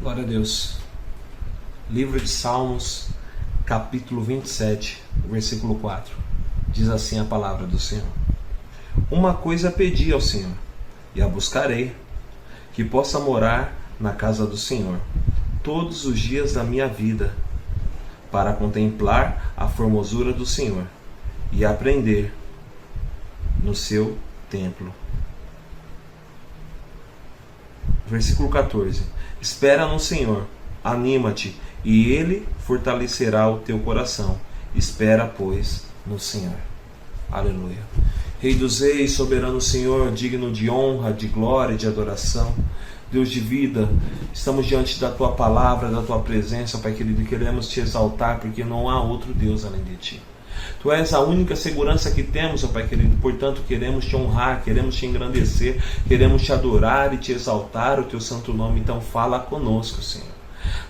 Glória a Deus. Livro de Salmos, capítulo 27, versículo 4. Diz assim a palavra do Senhor: Uma coisa pedi ao Senhor, e a buscarei, que possa morar na casa do Senhor todos os dias da minha vida, para contemplar a formosura do Senhor e aprender no seu templo. Versículo 14. Espera no Senhor, anima-te, e Ele fortalecerá o teu coração. Espera, pois, no Senhor. Aleluia. Rei dos reis, soberano Senhor, digno de honra, de glória e de adoração, Deus de vida, estamos diante da Tua palavra, da Tua presença, Pai querido, e queremos Te exaltar, porque não há outro Deus além de Ti. Tu és a única segurança que temos, ó Pai querido, portanto queremos Te honrar, queremos Te engrandecer, queremos Te adorar e Te exaltar o Teu santo nome. Então fala conosco, Senhor.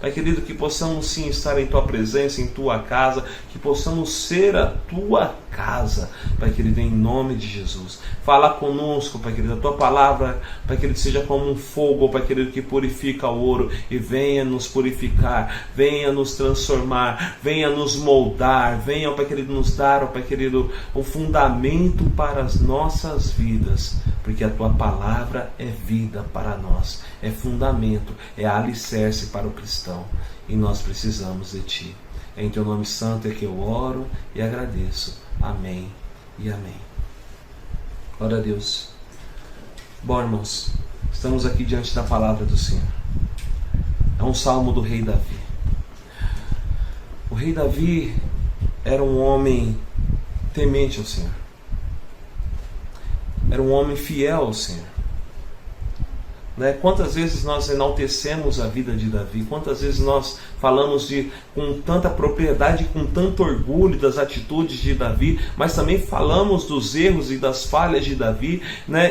Pai querido, que possamos sim estar em Tua presença, em Tua casa, que possamos ser a Tua casa, Pai querido, em nome de Jesus. Fala conosco, Pai querido, a Tua palavra, Pai querido, seja como um fogo, Pai querido, que purifica o ouro, e venha nos purificar, venha nos transformar, venha nos moldar, venha, Pai querido, nos dar, Pai querido, o fundamento para as nossas vidas, porque a Tua palavra é vida para nós, é fundamento, é alicerce para o cristão, e nós precisamos de Ti. É em Teu nome santo é que eu oro e agradeço. Amém e amém. Glória a Deus. Bom, irmãos, estamos aqui diante da palavra do Senhor. É um salmo do rei Davi. O rei Davi era um homem temente ao Senhor. Era um homem fiel ao Senhor. Quantas vezes nós enaltecemos a vida de Davi, quantas vezes nós falamos com tanta propriedade, com tanto orgulho das atitudes de Davi, mas também falamos dos erros e das falhas de Davi,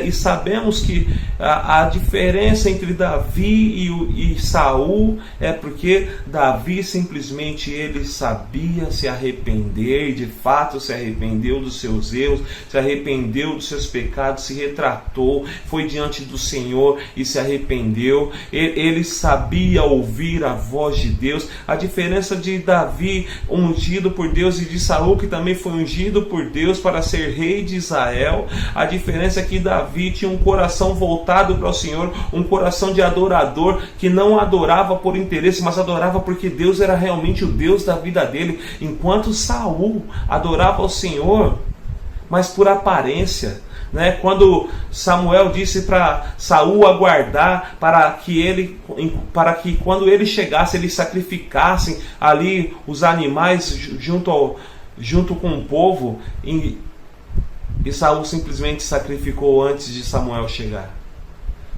e sabemos que a diferença entre Davi e Saul é porque Davi simplesmente ele sabia se arrepender, e de fato se arrependeu dos seus erros, se arrependeu dos seus pecados, se retratou, foi diante do Senhor e se arrependeu. Ele sabia ouvir a voz de Deus. A diferença de Davi, ungido por Deus, e de Saul, que também foi ungido por Deus para ser rei de Israel, a diferença é que Davi tinha um coração voltado para o Senhor, um coração de adorador, que não adorava por interesse, mas adorava porque Deus era realmente o Deus da vida dele, enquanto Saul adorava ao Senhor, mas por aparência. Quando Samuel disse para Saul aguardar para que quando ele chegasse, eles sacrificassem ali os animais junto com o povo, e Saul simplesmente sacrificou antes de Samuel chegar,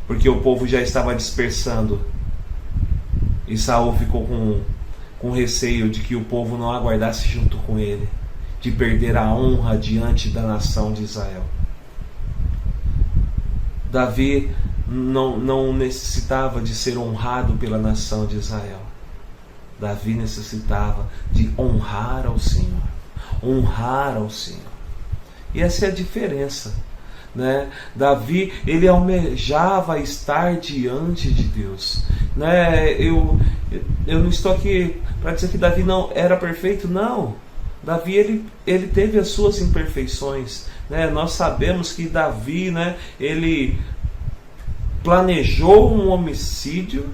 porque o povo já estava dispersando, e Saul ficou com receio de que o povo não aguardasse junto com ele, de perder a honra diante da nação de Israel. Davi não necessitava de ser honrado pela nação de Israel. Davi necessitava de honrar ao Senhor. Honrar ao Senhor. E essa é a diferença. Davi, ele almejava estar diante de Deus. Eu não estou aqui para dizer que Davi não era perfeito, não. Davi ele teve as suas imperfeições. Nós sabemos que Davi, ele planejou um homicídio,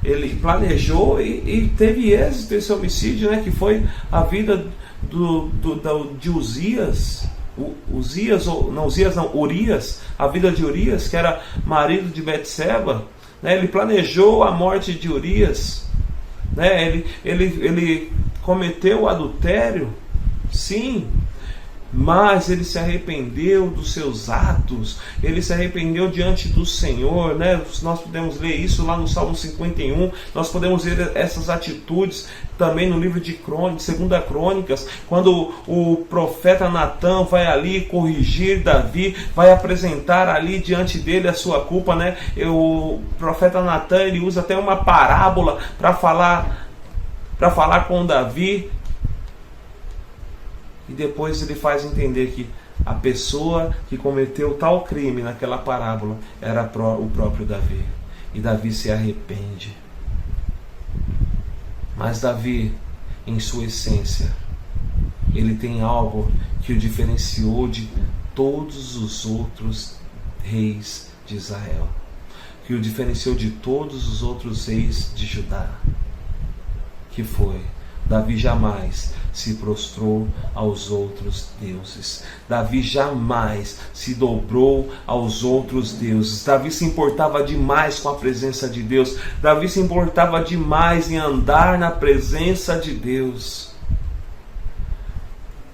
ele planejou e teve êxito esse homicídio, que foi a vida de Uzias, Urias, a vida de Urias, que era marido de Betseba. Ele planejou a morte de Urias, ele cometeu adultério, sim, mas ele se arrependeu dos seus atos, ele se arrependeu diante do Senhor. Nós podemos ler isso lá no Salmo 51, nós podemos ver essas atitudes também no livro de 2 Crônicas, quando o profeta Natã vai ali corrigir Davi, vai apresentar ali diante dele a sua culpa. O profeta Natã, ele usa até uma parábola para falar com Davi, e depois ele faz entender que a pessoa que cometeu tal crime naquela parábola era o próprio Davi. e Davi se arrepende. Mas Davi, em sua essência, ele tem algo que o diferenciou de todos os outros reis de Israel, que o diferenciou de todos os outros reis de Judá, que foi: Davi jamais se prostrou aos outros deuses. Davi jamais se dobrou aos outros deuses. Davi se importava demais com a presença de Deus. Davi se importava demais em andar na presença de Deus.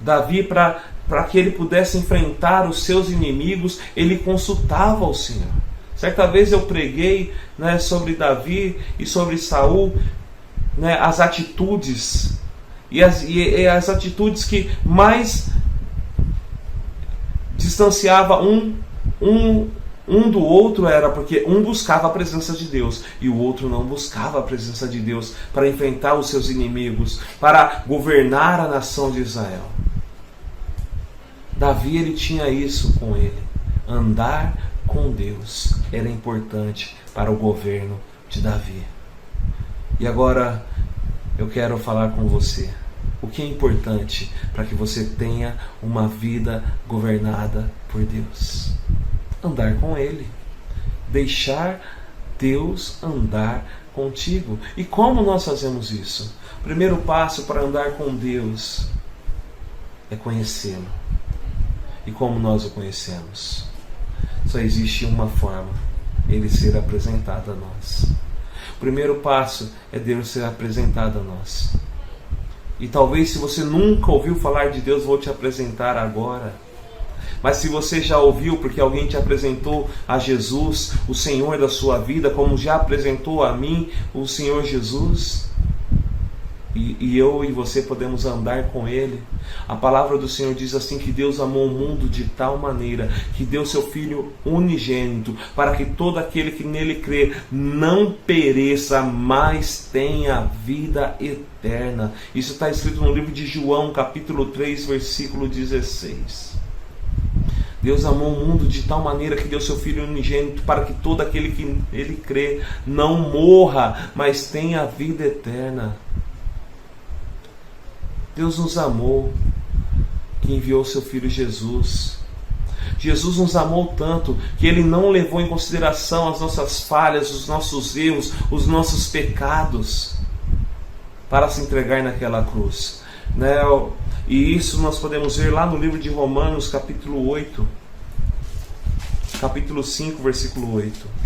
Davi, para que ele pudesse enfrentar os seus inimigos, ele consultava o Senhor. Certa vez eu preguei, sobre Davi e sobre Saul, as atitudes e as atitudes que mais distanciava um do outro, era porque um buscava a presença de Deus e o outro não buscava a presença de Deus para enfrentar os seus inimigos, para governar a nação de Israel. Davi, ele tinha isso com ele. Andar com Deus era importante para o governo de Davi. E agora eu quero falar com você. O que é importante para que você tenha uma vida governada por Deus? Andar com Ele. Deixar Deus andar contigo. E como nós fazemos isso? O primeiro passo para andar com Deus é conhecê-lo. E como nós o conhecemos? Só existe uma forma: Ele ser apresentado a nós. O primeiro passo é Deus ser apresentado a nós. E talvez, se você nunca ouviu falar de Deus, vou te apresentar agora. Mas se você já ouviu, porque alguém te apresentou a Jesus, o Senhor da sua vida, como já apresentou a mim o Senhor Jesus, e eu e você podemos andar com Ele. A palavra do Senhor diz assim, que Deus amou o mundo de tal maneira que deu seu Filho unigênito, para que todo aquele que nele crê não pereça, mas tenha vida eterna. Isso está escrito no livro de João, capítulo 3, versículo 16. Deus amou o mundo de tal maneira que deu seu Filho unigênito, para que todo aquele que nele crê não morra, mas tenha vida eterna. Deus nos amou, que enviou seu Filho Jesus. Jesus nos amou tanto que Ele não levou em consideração as nossas falhas, os nossos erros, os nossos pecados, para se entregar naquela cruz. E isso nós podemos ver lá no livro de Romanos, capítulo 8, capítulo 5, versículo 8.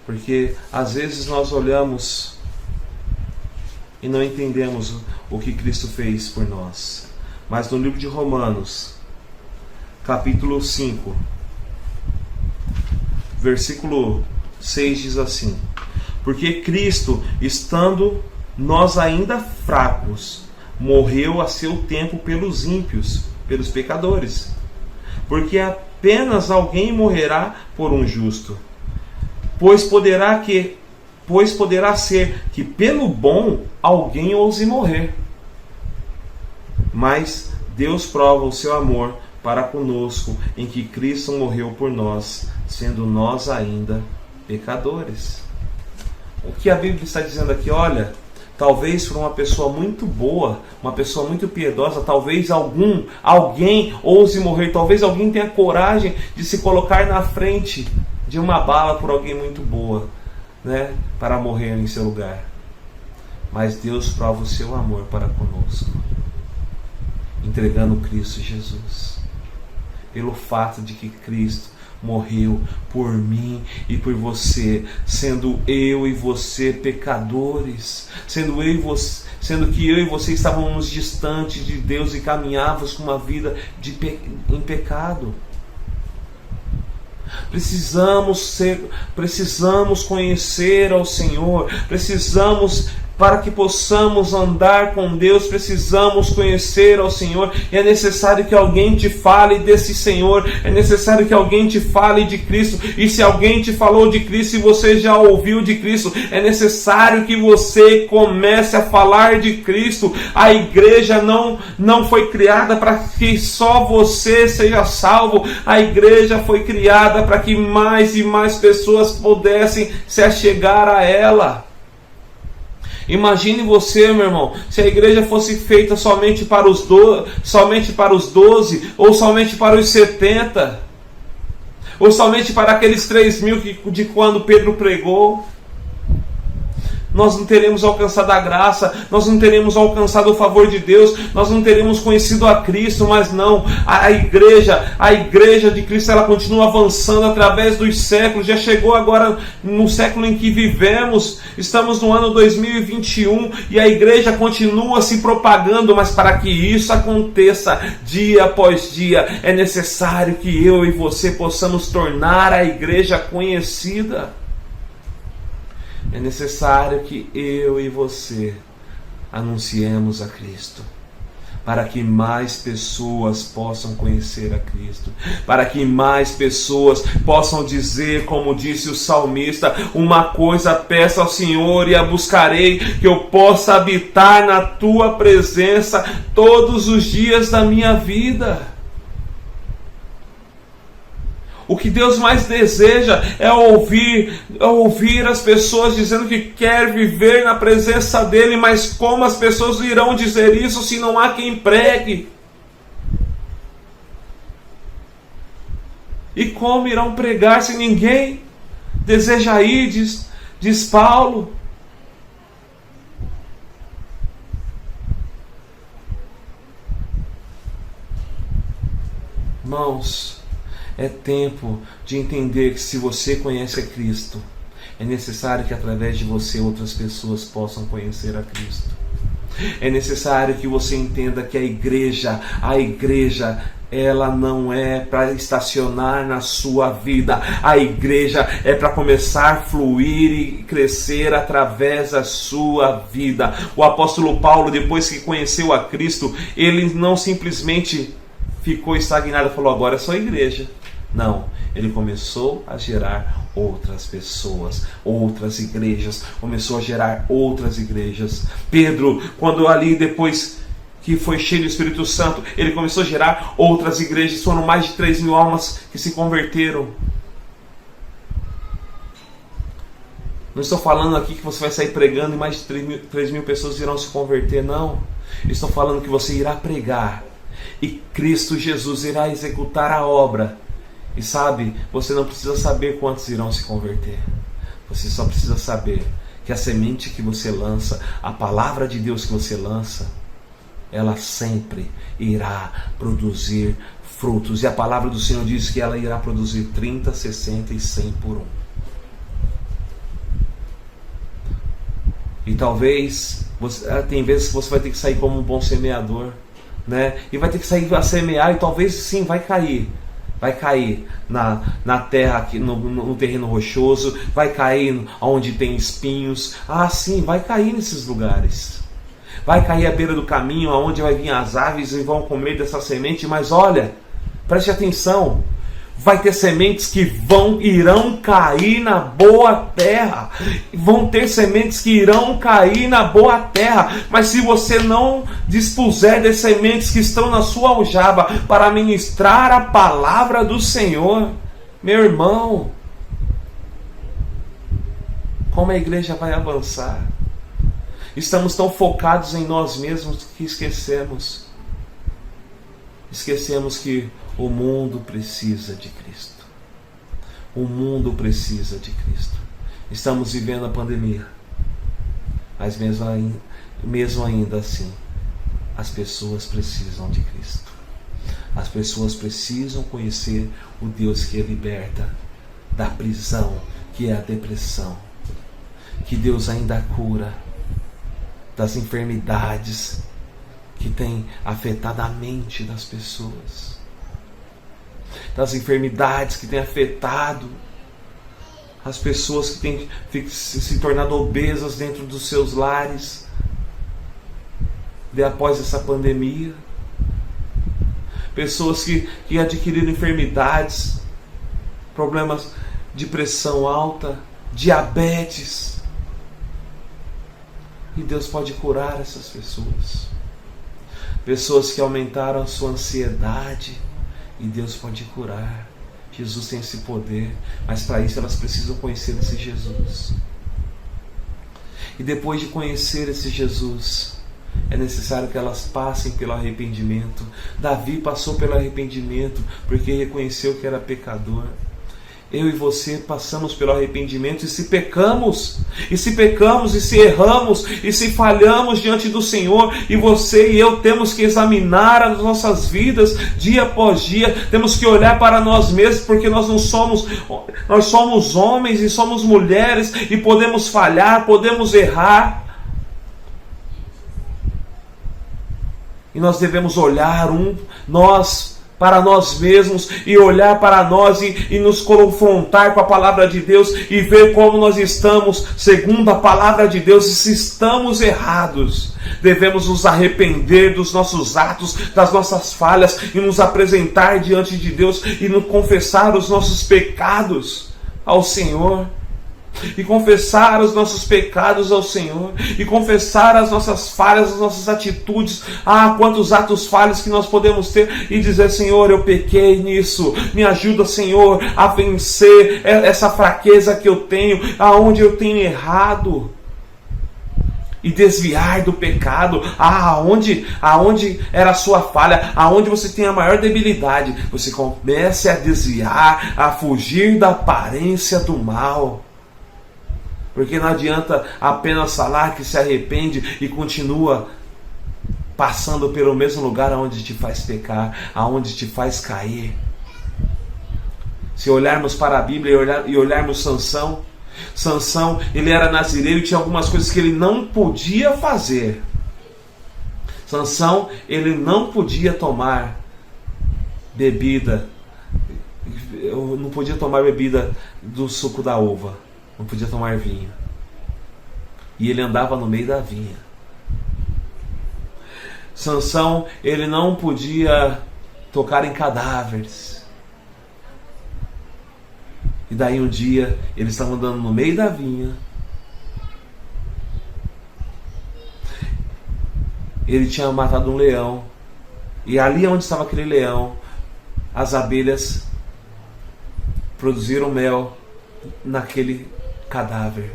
Porque às vezes nós olhamos e não entendemos o que Cristo fez por nós. Mas no livro de Romanos, capítulo 5, versículo 6 diz assim: porque Cristo, estando nós ainda fracos, morreu a seu tempo pelos ímpios, pelos pecadores. Porque apenas alguém morrerá por um justo. Pois poderá ser que pelo bom alguém ouse morrer. Mas Deus prova o seu amor para conosco, em que Cristo morreu por nós, sendo nós ainda pecadores. O que a Bíblia está dizendo aqui? Olha, talvez para uma pessoa muito boa, uma pessoa muito piedosa, talvez alguém ouse morrer, talvez alguém tenha coragem de se colocar na frente de uma bala por alguém muito boa, para morrer em seu lugar. Mas Deus prova o seu amor para conosco, entregando Cristo Jesus. Pelo fato de que Cristo morreu por mim e por você, sendo eu e você pecadores, sendo que eu e você estávamos distantes de Deus e caminhávamos com uma vida em pecado. Precisamos conhecer ao Senhor, precisamos Para que possamos andar com Deus, precisamos conhecer ao Senhor. E é necessário que alguém te fale desse Senhor. É necessário que alguém te fale de Cristo. E se alguém te falou de Cristo e você já ouviu de Cristo, é necessário que você comece a falar de Cristo. A igreja não foi criada para que só você seja salvo. A igreja foi criada para que mais e mais pessoas pudessem se achegar a ela. Imagine você, meu irmão, se a igreja fosse feita somente para os 12, ou somente para os 70, ou somente para aqueles 3.000 de quando Pedro pregou. Nós não teremos alcançado a graça, nós não teremos alcançado o favor de Deus, nós não teremos conhecido a Cristo, mas não, a igreja de Cristo, ela continua avançando através dos séculos. Já chegou agora no século em que vivemos, estamos no ano 2021 e a igreja continua se propagando, mas para que isso aconteça dia após dia, é necessário que eu e você possamos tornar a igreja conhecida. É necessário que eu e você anunciemos a Cristo, para que mais pessoas possam conhecer a Cristo, para que mais pessoas possam dizer, como disse o salmista: uma coisa peço ao Senhor e a buscarei, que eu possa habitar na tua presença todos os dias da minha vida. O que Deus mais deseja é ouvir as pessoas dizendo que quer viver na presença dEle, mas como as pessoas irão dizer isso se não há quem pregue? E como irão pregar se ninguém deseja ir, diz Paulo? Irmãos, é tempo de entender que se você conhece a Cristo, é necessário que através de você outras pessoas possam conhecer a Cristo. É necessário que você entenda que a igreja, ela não é para estacionar na sua vida. A igreja é para começar a fluir e crescer através da sua vida. O apóstolo Paulo, depois que conheceu a Cristo, ele não simplesmente ficou estagnado e falou: agora é só igreja. Não, ele começou a gerar outras pessoas, outras igrejas, começou a gerar outras igrejas. Pedro, quando ali depois que foi cheio do Espírito Santo, ele começou a gerar outras igrejas. Foram mais de 3.000 almas que se converteram. Não estou falando aqui que você vai sair pregando e mais de 3.000 pessoas irão se converter, não. Estou falando que você irá pregar e Cristo Jesus irá executar a obra. E sabe, você não precisa saber quantos irão se converter. Você só precisa saber que a semente que você lança, a palavra de Deus que você lança, ela sempre irá produzir frutos. E a palavra do Senhor diz que ela irá produzir 30, 60 e 100 por um. E talvez, tem vezes que você vai ter que sair como um bom semeador, né? E vai ter que sair a semear e talvez sim, vai cair. Vai cair na terra, aqui, no terreno rochoso, vai cair onde tem espinhos. Ah, sim, vai cair nesses lugares. Vai cair à beira do caminho, onde vai vir as aves e vão comer dessa semente. Mas olha, preste atenção. Vai ter sementes que irão cair na boa terra. Vão ter sementes que irão cair na boa terra. Mas se você não dispuser de sementes que estão na sua aljava para ministrar a palavra do Senhor, meu irmão, como a igreja vai avançar? Estamos tão focados em nós mesmos que esquecemos que o mundo precisa de Cristo. O mundo precisa de Cristo. Estamos vivendo a pandemia, mas mesmo ainda assim, as pessoas precisam de Cristo. As pessoas precisam conhecer o Deus que liberta da prisão, que é a depressão. Que Deus ainda cura das enfermidades que tem afetado a mente das pessoas, das enfermidades que tem afetado as pessoas que têm se tornado obesas dentro dos seus lares após essa pandemia, pessoas que adquiriram enfermidades, problemas de pressão alta, diabetes, e Deus pode curar essas pessoas. Pessoas que aumentaram a sua ansiedade, e Deus pode curar. Jesus tem esse poder, mas para isso elas precisam conhecer esse Jesus. E depois de conhecer esse Jesus, é necessário que elas passem pelo arrependimento. Davi passou pelo arrependimento porque reconheceu que era pecador. Eu e você passamos pelo arrependimento, e se pecamos, e se erramos, e se falhamos diante do Senhor, e você e eu temos que examinar as nossas vidas dia após dia, temos que olhar para nós mesmos, porque nós somos homens e somos mulheres, e podemos falhar, podemos errar, e nós devemos olhar para nós mesmos, e olhar para nós e nos confrontar com a palavra de Deus e ver como nós estamos segundo a palavra de Deus, e se estamos errados, devemos nos arrepender dos nossos atos, das nossas falhas, e nos apresentar diante de Deus e nos confessar os nossos pecados ao Senhor. E confessar os nossos pecados ao Senhor, e confessar as nossas falhas, as nossas atitudes. Quantos atos falhos que nós podemos ter, e dizer: Senhor, eu pequei nisso, me ajuda, Senhor, a vencer essa fraqueza que eu tenho, aonde eu tenho errado, e desviar do pecado. Aonde era a sua falha, aonde você tem a maior debilidade, você comece a desviar, a fugir da aparência do mal. Porque não adianta apenas falar que se arrepende e continua passando pelo mesmo lugar aonde te faz pecar, aonde te faz cair. Se olharmos para a Bíblia e olharmos Sansão, ele era nazireu e tinha algumas coisas que ele não podia fazer. Sansão, ele não podia tomar bebida, não podia tomar bebida do suco da uva. Não podia tomar vinho. E ele andava no meio da vinha. Sansão, ele não podia tocar em cadáveres. E daí um dia, eles estavam andando no meio da vinha. Ele tinha matado um leão. E ali onde estava aquele leão, as abelhas produziram mel naquele cadáver.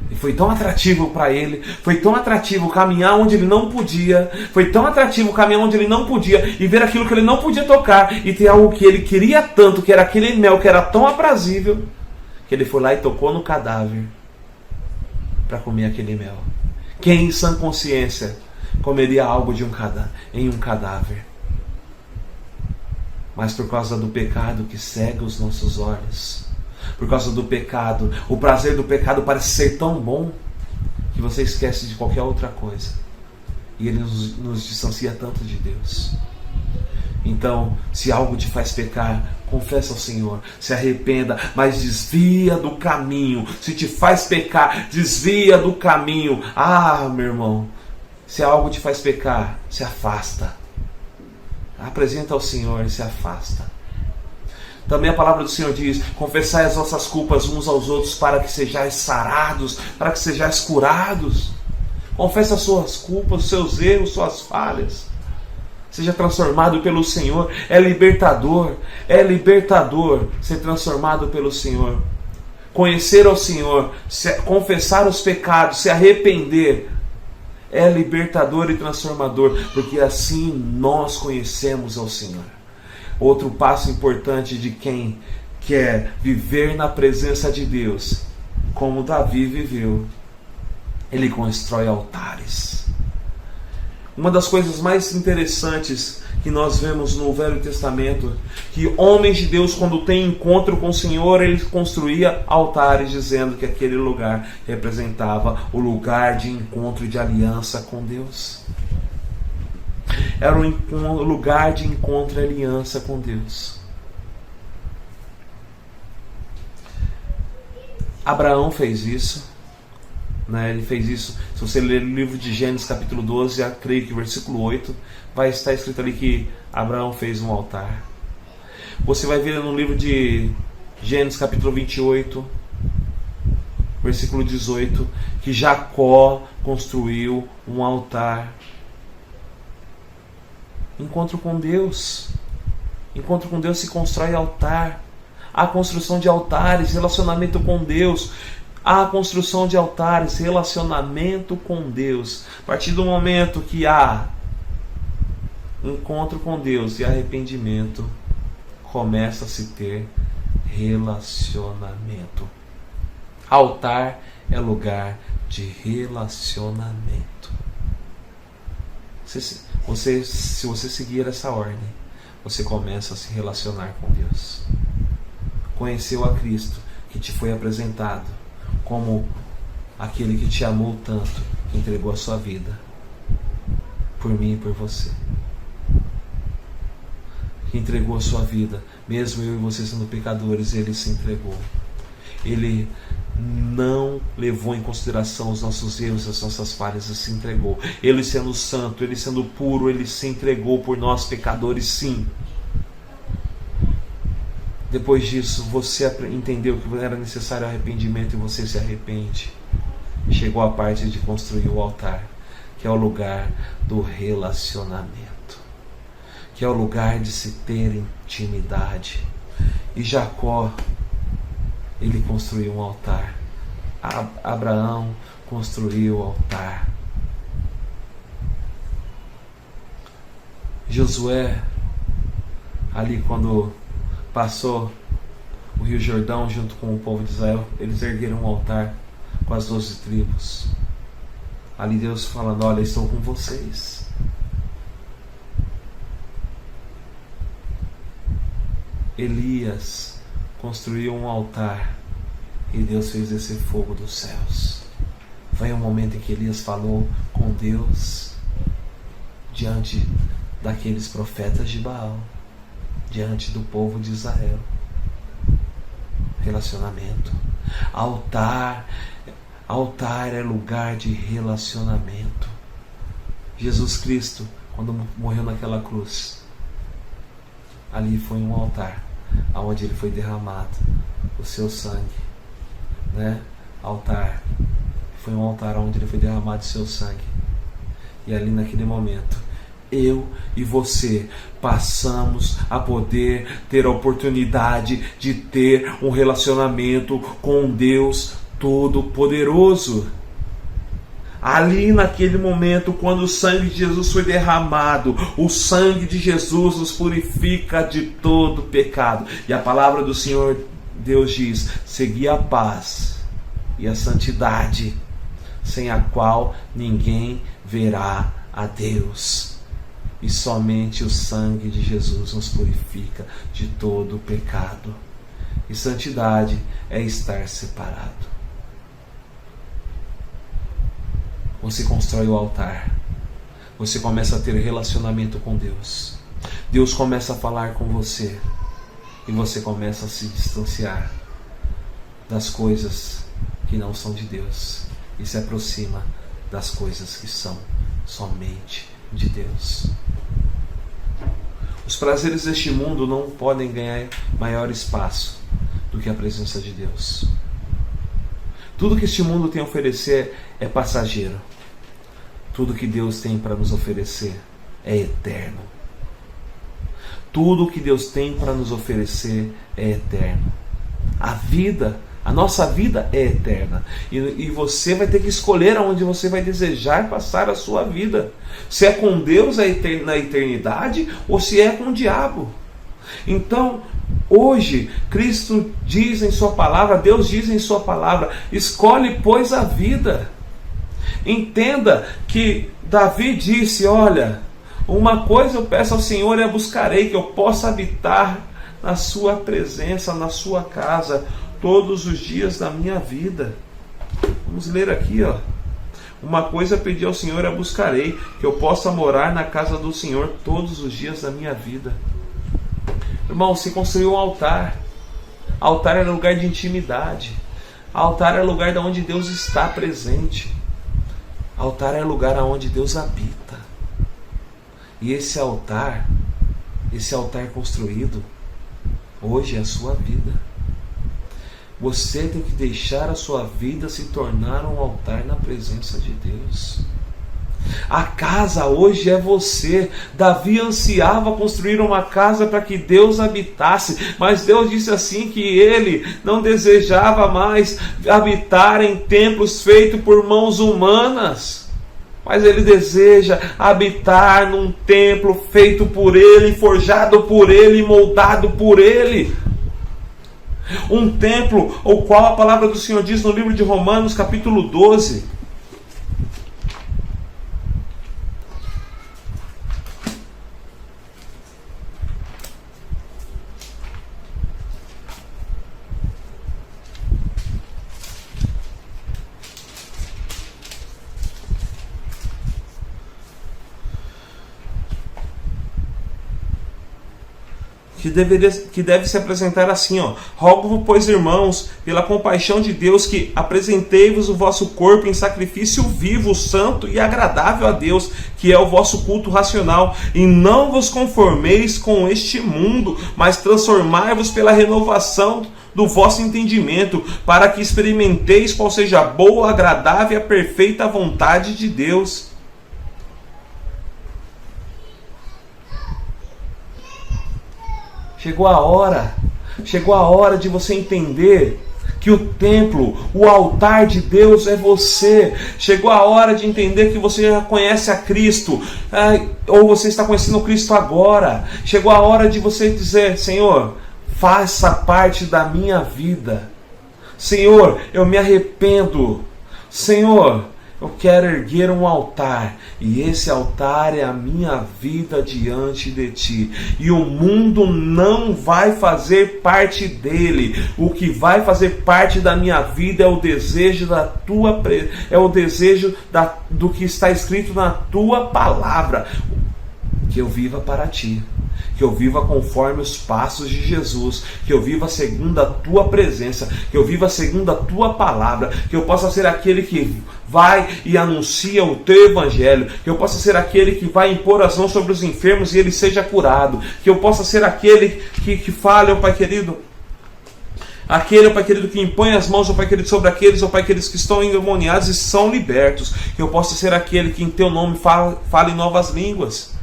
E foi tão atrativo para ele, foi tão atrativo caminhar onde ele não podia, e ver aquilo que ele não podia tocar, e ter algo que ele queria tanto, que era aquele mel que era tão aprazível, que ele foi lá e tocou no cadáver para comer aquele mel. Quem em sã consciência comeria algo em um cadáver? Mas por causa do pecado que cega os nossos olhos, por causa do pecado, o prazer do pecado parece ser tão bom que você esquece de qualquer outra coisa, e ele nos distancia tanto de Deus. Então, se algo te faz pecar, confessa ao Senhor, se arrependa, mas desvia do caminho. Se te faz pecar, desvia do caminho. Meu irmão, se algo te faz pecar, se afasta. Apresenta ao Senhor e se afasta. Também a palavra do Senhor diz: confessai as vossas culpas uns aos outros, para que sejais sarados, para que sejais curados. Confesse as suas culpas, os seus erros, suas falhas. Seja transformado pelo Senhor. É libertador ser transformado pelo Senhor. Conhecer ao Senhor, confessar os pecados, se arrepender, é libertador e transformador, porque assim nós conhecemos ao Senhor. Outro passo importante de quem quer viver na presença de Deus, como Davi viveu, ele constrói altares. Uma das coisas mais interessantes que nós vemos no Velho Testamento, que homens de Deus, quando têm encontro com o Senhor, eles construíam altares, dizendo que aquele lugar representava o lugar de encontro e de aliança com Deus. Era um lugar de encontro e aliança com Deus. Abraão fez isso, né? Ele fez isso. Se você ler o livro de Gênesis capítulo 12, creio que versículo 8, vai estar escrito ali que Abraão fez um altar. Você vai ver no livro de Gênesis capítulo 28, versículo 18, que Jacó construiu um altar. Encontro com Deus. Encontro com Deus se constrói altar. Há construção de altares, relacionamento com Deus. Há construção de altares, relacionamento com Deus. A partir do momento que há encontro com Deus e arrependimento, começa a se ter relacionamento. Altar é lugar de relacionamento. Se você seguir essa ordem, você começa a se relacionar com Deus. Conheceu a Cristo, que te foi apresentado como aquele que te amou tanto, que entregou a sua vida por mim e por você. Que entregou a sua vida, mesmo eu e você sendo pecadores, Ele se entregou. Ele não levou em consideração os nossos erros, as nossas falhas, e se entregou. Ele sendo santo, Ele sendo puro, Ele se entregou por nós pecadores, sim. Depois disso, você entendeu que era necessário arrependimento e você se arrepende. Chegou a parte de construir o altar, que é o lugar do relacionamento, que é o lugar de se ter intimidade. E Jacó, ele construiu um altar. Abraão construiu o altar. Josué, ali quando passou o Rio Jordão junto com o povo de Israel, eles ergueram um altar com as 12 tribos. Ali Deus falando: olha, estou com vocês. Elias construiu um altar e Deus fez descer fogo dos céus. Foi um momento em que Elias falou com Deus diante daqueles profetas de Baal, diante do povo de Israel. Relacionamento. Altar é lugar de relacionamento. Jesus Cristo, quando morreu naquela cruz, ali foi um altar onde ele foi derramado o seu sangue, né? Altar. Foi um altar onde ele foi derramado o seu sangue. E ali naquele momento, eu e você passamos a poder ter a oportunidade de ter um relacionamento com Deus Todo-Poderoso. Ali naquele momento, quando o sangue de Jesus foi derramado, o sangue de Jesus nos purifica de todo pecado. E a palavra do Senhor Deus diz: segui a paz e a santidade, sem a qual ninguém verá a Deus. E somente o sangue de Jesus nos purifica de todo pecado. E santidade é estar separado. Você constrói o altar. Você começa a ter relacionamento com Deus. Deus começa a falar com você. E você começa a se distanciar das coisas que não são de Deus. E se aproxima das coisas que são somente de Deus. Os prazeres deste mundo não podem ganhar maior espaço do que a presença de Deus. Tudo que este mundo tem a oferecer é passageiro. Tudo que Deus tem para nos oferecer é eterno. Tudo que Deus tem para nos oferecer é eterno. A nossa vida é eterna. E você vai ter que escolher aonde você vai desejar passar a sua vida. Se é com Deus na eternidade ou se é com o diabo. Então, hoje, Cristo diz em sua palavra, Deus diz em sua palavra: escolhe, pois, a vida. Entenda que Davi disse: olha, uma coisa eu peço ao Senhor e a buscarei, que eu possa habitar na sua presença, na sua casa, todos os dias da minha vida. Vamos ler aqui, ó. Uma coisa eu pedi ao Senhor e a buscarei, que eu possa morar na casa do Senhor todos os dias da minha vida. Irmão, se construiu um altar. Altar era lugar de intimidade. Altar é lugar onde Deus está presente. Altar é lugar onde Deus habita. E esse altar construído, hoje é a sua vida. Você tem que deixar a sua vida se tornar um altar na presença de Deus. A casa hoje é você. Davi ansiava construir uma casa para que Deus habitasse, mas Deus disse assim que ele não desejava mais habitar em templos feitos por mãos humanas, mas ele deseja habitar num templo feito por ele, forjado por ele, moldado por ele. Um templo, o qual a palavra do Senhor diz no livro de Romanos, capítulo 12, que deve se apresentar assim, rogo-vos, pois, irmãos, pela compaixão de Deus, que apresentei-vos o vosso corpo em sacrifício vivo, santo e agradável a Deus, que é o vosso culto racional, e não vos conformeis com este mundo, mas transformai-vos pela renovação do vosso entendimento, para que experimenteis qual seja a boa, agradável e a perfeita vontade de Deus. Chegou a hora de você entender que o templo, o altar de Deus é você. Chegou a hora de entender que você já conhece a Cristo, ou você está conhecendo Cristo agora. Chegou a hora de você dizer: Senhor, faça parte da minha vida. Senhor, eu me arrependo. Senhor, eu quero erguer um altar, e esse altar é a minha vida diante de Ti. E o mundo não vai fazer parte dele. O que vai fazer parte da minha vida é o desejo do que está escrito na Tua palavra. Que eu viva para Ti, que eu viva conforme os passos de Jesus, que eu viva segundo a Tua presença, que eu viva segundo a Tua palavra, que eu possa ser aquele que vai e anuncia o Teu Evangelho, que eu possa ser aquele que vai impor as mãos sobre os enfermos e ele seja curado, que eu possa ser aquele que fale, ó Pai querido, que impõe as mãos, ó Pai querido, sobre aqueles, ó Pai querido, que estão endemoniados e são libertos, que eu possa ser aquele que em Teu nome fale novas línguas.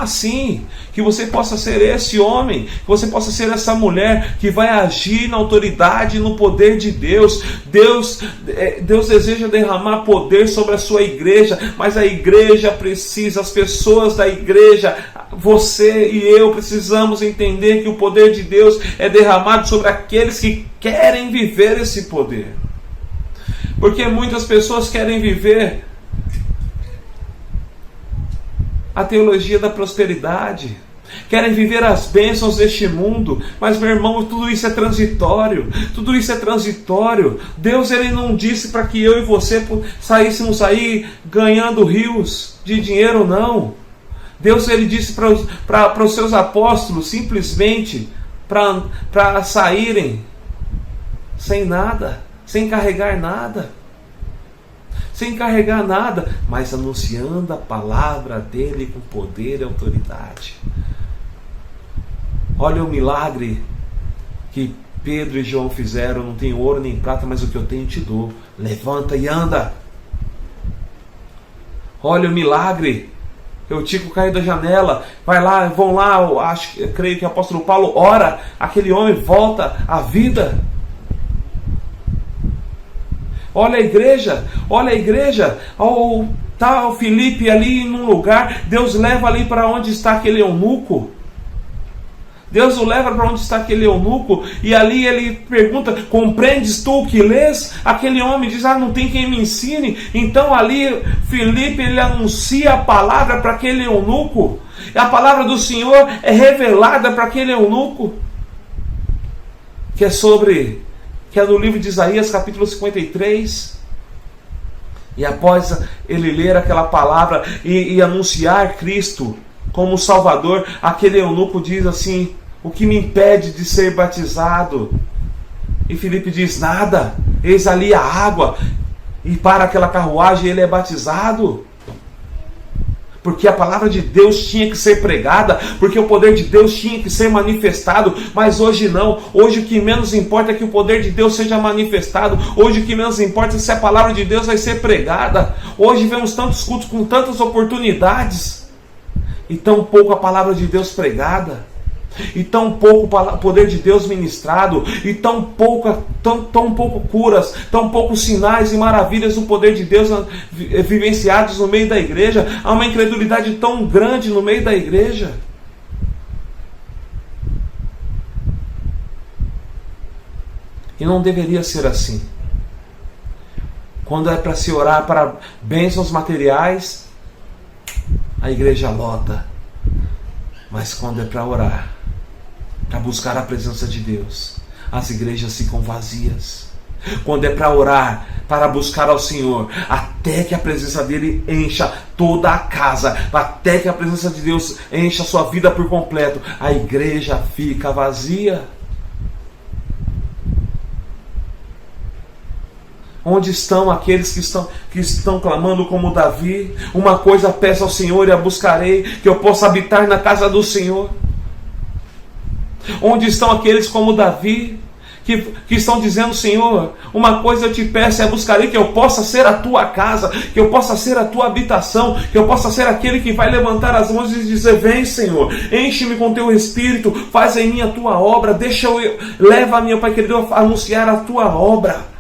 Sim, que você possa ser esse homem, que você possa ser essa mulher que vai agir na autoridade e no poder de Deus. Deus deseja derramar poder sobre a sua igreja, mas a igreja precisa, as pessoas da igreja, você e eu precisamos entender que o poder de Deus é derramado sobre aqueles que querem viver esse poder. Porque muitas pessoas querem viver a teologia da prosperidade, querem viver as bênçãos deste mundo, mas, meu irmão, tudo isso é transitório, Deus, ele não disse para que eu e você saíssemos aí ganhando rios de dinheiro, não. Deus, ele disse para os seus apóstolos simplesmente para saírem sem nada, sem carregar nada, mas anunciando a palavra dele com poder e autoridade. Olha o milagre que Pedro e João fizeram: não tenho ouro nem prata, mas o que eu tenho te dou. Levanta e anda. Olha o milagre. O Tico caiu da janela, vão lá, eu creio que o apóstolo Paulo ora, aquele homem volta à vida. Olha a igreja, está o Filipe ali num lugar, Deus leva ali para onde está aquele eunuco. Deus o leva para onde está aquele eunuco, e ali ele pergunta: compreendes tu o que lês? Aquele homem diz: não tem quem me ensine. Então ali Filipe, ele anuncia a palavra para aquele eunuco, e a palavra do Senhor é revelada para aquele eunuco, que é do livro de Isaías, capítulo 53. E após ele ler aquela palavra e anunciar Cristo como Salvador, aquele eunuco diz assim: o que me impede de ser batizado? E Filipe diz: nada, eis ali a água. E para aquela carruagem ele é batizado. Porque a palavra de Deus tinha que ser pregada, porque o poder de Deus tinha que ser manifestado, mas hoje não. Hoje o que menos importa é que o poder de Deus seja manifestado. Hoje o que menos importa é se a palavra de Deus vai ser pregada. Hoje vemos tantos cultos com tantas oportunidades, e tão pouco a palavra de Deus pregada, e tão pouco o poder de Deus ministrado, e tão pouco curas, tão poucos sinais e maravilhas do poder de Deus vivenciados no meio da igreja. Há uma incredulidade tão grande no meio da igreja. E não deveria ser assim. Quando é para se orar para bênçãos materiais, a igreja lota. Mas quando é para orar, para buscar a presença de Deus, as igrejas ficam vazias. Quando é para orar, para buscar ao Senhor, até que a presença dele encha toda a casa, até que a presença de Deus encha a sua vida por completo, a igreja fica vazia. Onde estão aqueles que estão clamando como Davi? Uma coisa peço ao Senhor e a buscarei, que eu possa habitar na casa do Senhor. Onde estão aqueles como Davi, que estão dizendo: Senhor, uma coisa eu te peço e a buscarei, que eu possa ser a tua casa, que eu possa ser a tua habitação, que eu possa ser aquele que vai levantar as mãos e dizer: vem, Senhor, enche-me com teu Espírito, faz em mim a tua obra, leva-me, Pai querido, a anunciar a tua obra.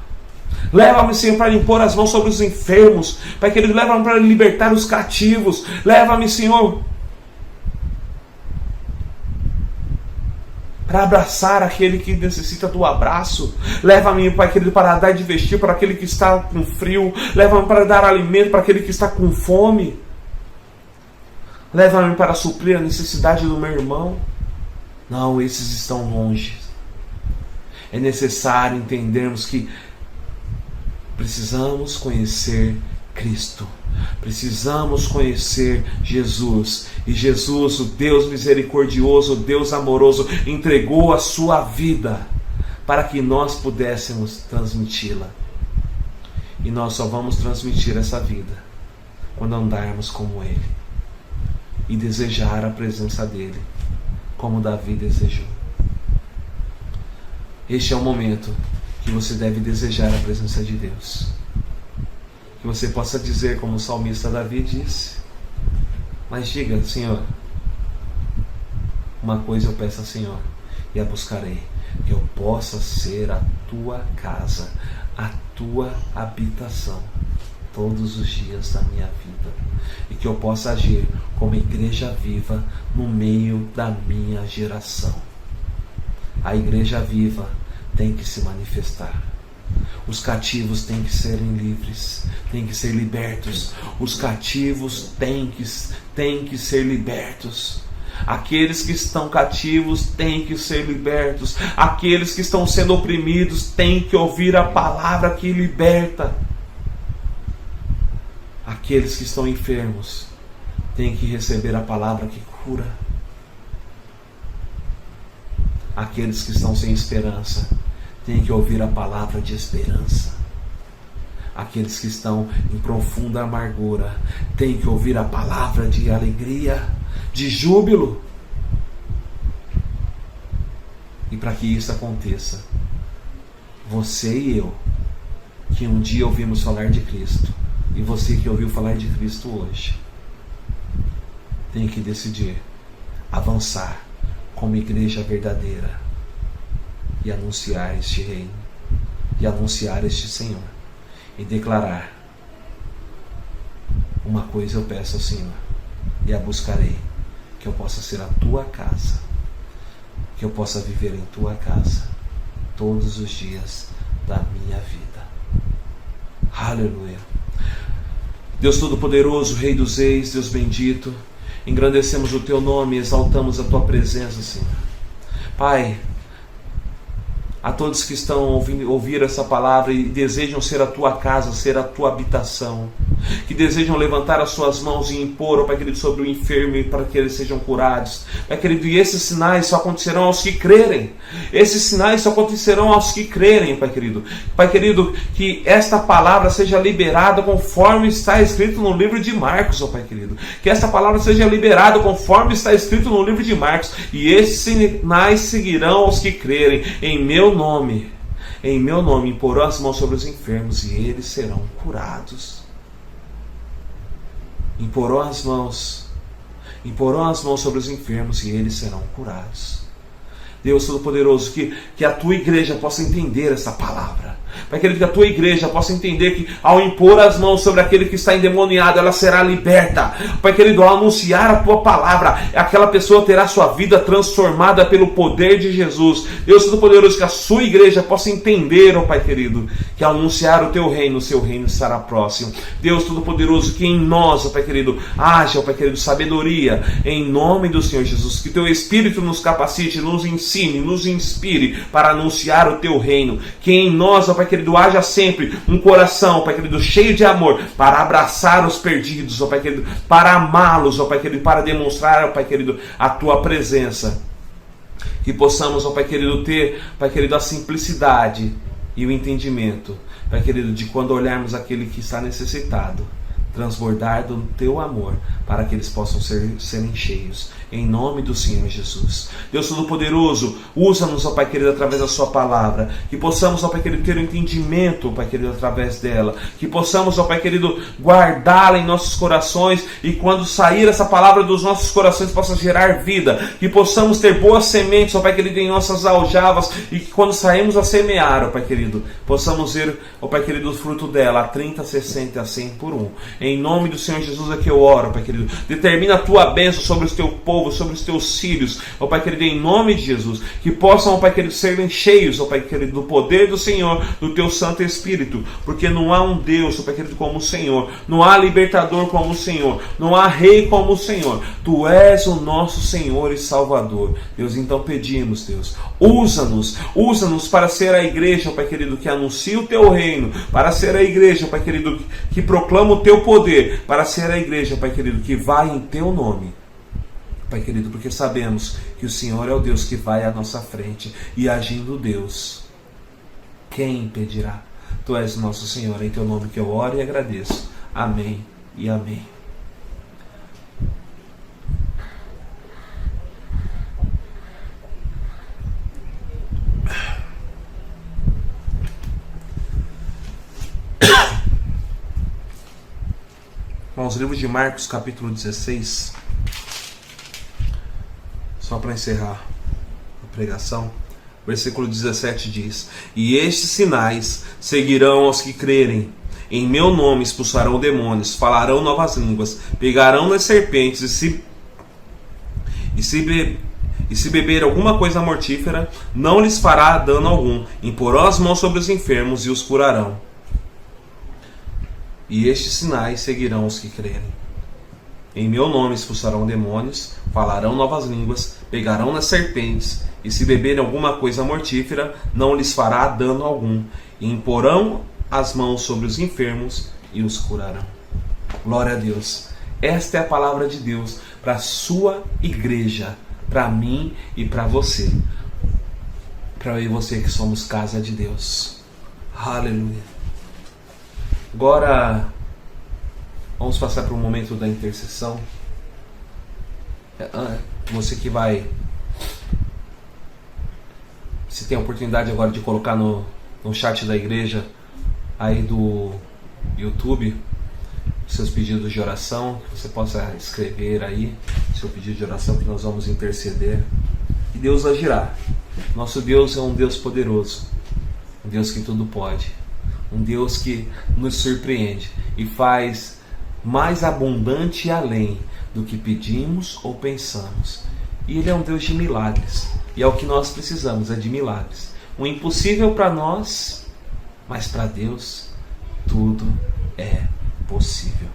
Leva-me, Senhor, para impor as mãos sobre os enfermos. Pai querido, leva-me para libertar os cativos. Leva-me, Senhor, para abraçar aquele que necessita do abraço. Leva-me, Pai querido, para dar de vestir para aquele que está com frio. Leva-me para dar alimento para aquele que está com fome. Leva-me para suprir a necessidade do meu irmão. Não, esses estão longe. É necessário entendermos que precisamos conhecer Cristo. Precisamos conhecer Jesus. E Jesus, o Deus misericordioso, o Deus amoroso, entregou a sua vida para que nós pudéssemos transmiti-la. E nós só vamos transmitir essa vida quando andarmos como Ele e desejar a presença dEle, como Davi desejou. Este é o momento que você deve desejar a presença de Deus. Que você possa dizer, como o salmista Davi disse: mas diga: Senhor, uma coisa eu peço ao Senhor e a buscarei, que eu possa ser a tua casa, a tua habitação todos os dias da minha vida, e que eu possa agir como igreja viva no meio da minha geração. A igreja viva tem que se manifestar. Os cativos têm que serem livres, têm que ser libertos. Os cativos têm que ser libertos. Aqueles que estão cativos têm que ser libertos. Aqueles que estão sendo oprimidos têm que ouvir a palavra que liberta. Aqueles que estão enfermos têm que receber a palavra que cura. Aqueles que estão sem esperança têm que ouvir a palavra de esperança. Aqueles que estão em profunda amargura têm que ouvir a palavra de alegria, de júbilo. E para que isso aconteça, você e eu, que um dia ouvimos falar de Cristo, e você que ouviu falar de Cristo hoje, tem que decidir avançar como igreja verdadeira e anunciar este reino, e anunciar este Senhor, e declarar: uma coisa eu peço ao Senhor e a buscarei, que eu possa ser a tua casa, que eu possa viver em tua casa todos os dias da minha vida. Aleluia. Deus Todo-Poderoso, Rei dos Reis, Deus bendito, engrandecemos o teu nome e exaltamos a tua presença, Senhor. Pai, a todos que estão ouvindo essa palavra e desejam ser a tua casa, ser a tua habitação, que desejam levantar as suas mãos e impor, ó Pai querido, sobre o enfermo para que eles sejam curados. Pai querido, e esses sinais só acontecerão aos que crerem. Esses sinais só acontecerão aos que crerem, Pai querido. Pai querido, que esta palavra seja liberada conforme está escrito no livro de Marcos, ó Pai querido. Que esta palavra seja liberada conforme está escrito no livro de Marcos. E esses sinais seguirão aos que crerem. Em meu nome imporão as mãos sobre os enfermos e eles serão curados. Imporão as mãos sobre os enfermos e eles serão curados. Deus Todo-Poderoso, que a tua igreja possa entender essa palavra. Pai querido, que a tua igreja possa entender que ao impor as mãos sobre aquele que está endemoniado, ela será liberta. Pai querido, ao anunciar a tua palavra, aquela pessoa terá sua vida transformada pelo poder de Jesus. Deus Todo-Poderoso, que a sua igreja possa entender, ó Pai querido, que ao anunciar o teu reino, o seu reino estará próximo. Deus Todo-Poderoso, que em nós, ó Pai querido, haja, ó Pai querido, sabedoria, em nome do Senhor Jesus. Que teu Espírito nos capacite, nos ensine, nos inspire para anunciar o teu reino. Que em nós, ó Pai querido, haja sempre um coração, ó Pai querido, cheio de amor, para abraçar os perdidos, ó Pai querido, para amá-los, ó Pai querido, para demonstrar, ó Pai querido, a tua presença. Que possamos, ó Pai querido, ter, Pai querido, a simplicidade e o entendimento, Pai querido, de quando olharmos aquele que está necessitado, transbordar do teu amor, para que eles possam serem cheios. Em nome do Senhor Jesus. Deus Todo-Poderoso, usa-nos, ó Pai querido, através da sua palavra. Que possamos, ó Pai querido, ter um entendimento, ó Pai querido, através dela. Que possamos, ó Pai querido, guardá-la em nossos corações. E quando sair essa palavra dos nossos corações, possa gerar vida. Que possamos ter boas sementes, ó Pai querido, em nossas aljavas. E que quando saímos a semear, ó Pai querido, possamos ver, ó Pai querido, o fruto dela, a 30, 60, a 100 por 1. Em nome do Senhor Jesus é que eu oro, Pai querido. Determina a tua bênção sobre o teu povo, sobre os teus filhos, ó Pai querido, em nome de Jesus, que possam, ó Pai querido, serem cheios, ó Pai querido, do poder do Senhor, do teu Santo Espírito, porque não há um Deus, ó Pai querido, como o Senhor, não há libertador como o Senhor, não há rei como o Senhor. Tu és o nosso Senhor e Salvador. Deus, então pedimos, Deus, usa-nos para ser a igreja, ó Pai querido, que anuncia o teu reino, para ser a igreja, ó Pai querido, que proclama o teu poder, para ser a igreja, ó Pai querido, que vai em teu nome, Pai querido, porque sabemos que o Senhor é o Deus que vai à nossa frente, e agindo Deus, quem impedirá? Tu és nosso Senhor, em teu nome que eu oro e agradeço. Amém e amém. Irmãos, livro de Marcos, capítulo 16. Só para encerrar a pregação, versículo 17 diz: E estes sinais seguirão aos que crerem. Em meu nome expulsarão demônios, falarão novas línguas, pegarão nas serpentes, e se beber alguma coisa mortífera, não lhes fará dano algum. Imporão as mãos sobre os enfermos e os curarão. E estes sinais seguirão os que crerem. Em meu nome expulsarão demônios, falarão novas línguas, pegarão nas serpentes, e se beberem alguma coisa mortífera, não lhes fará dano algum. E imporão as mãos sobre os enfermos e os curarão. Glória a Deus. Esta é a palavra de Deus para a sua igreja, para mim e para você. Para eu e você que somos casa de Deus. Aleluia. Agora vamos passar para o momento da intercessão. Você que vai, se tem a oportunidade agora de colocar no chat da igreja aí do YouTube seus pedidos de oração, que você possa escrever aí seu pedido de oração, que nós vamos interceder e Deus agirá. Nosso Deus é um Deus poderoso, um Deus que tudo pode, um Deus que nos surpreende e faz mais abundante e além do que pedimos ou pensamos. E Ele é um Deus de milagres, e é o que nós precisamos, é de milagres. O impossível para nós, mas para Deus tudo é possível.